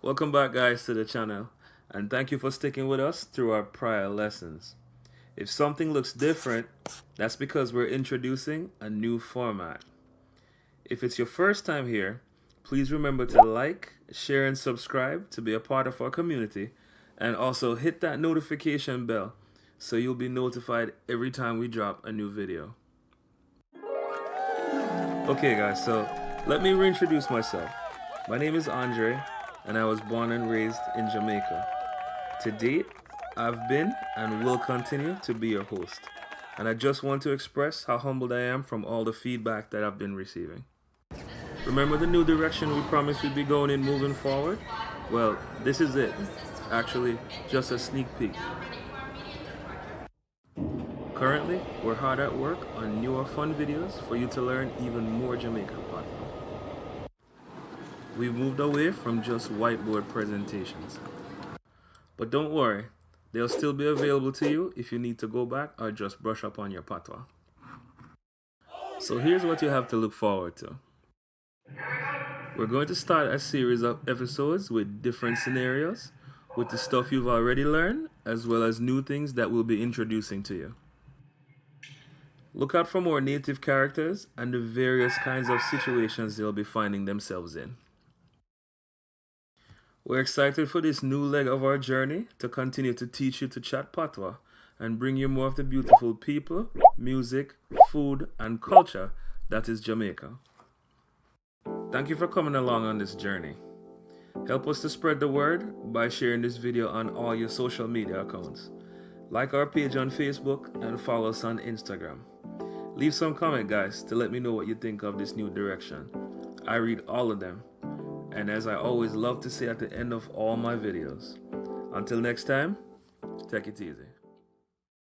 Welcome back guys to the channel, and thank you for sticking with us through our prior lessons. If something looks different, that's because we're introducing a new format. If it's your first time here, please remember to like, share and subscribe to be a part of our community, and also hit that notification bell so you'll be notified every time we drop a new video. Okay guys, so let me reintroduce myself. My name is Andre, and I was born and raised in Jamaica. To date, I've been and will continue to be your host, and I just want to express how humbled I am from all the feedback that I've been receiving. Remember the new direction we promised we'd be going in moving forward? Well, this is it. Actually, just a sneak peek. Currently, we're hard at work on newer fun videos for you to learn even more Jamaican Patwah. We've moved away from just whiteboard presentations. But don't worry, they'll still be available to you if you need to go back or just brush up on your Patwah. So here's what you have to look forward to. We're going to start a series of episodes with different scenarios, with the stuff you've already learned, as well as new things that we'll be introducing to you. Look out for more native characters and the various kinds of situations they'll be finding themselves in. We're excited for this new leg of our journey to continue to teach you to chat Patwah and bring you more of the beautiful people, music, food, and culture that is Jamaica. Thank you for coming along on this journey. Help us to spread the word by sharing this video on all your social media accounts. Like our page on Facebook and follow us on Instagram. Leave some comment guys to let me know what you think of this new direction. I read all of them. And as I always love to say at the end of all my videos, until next time, take it easy.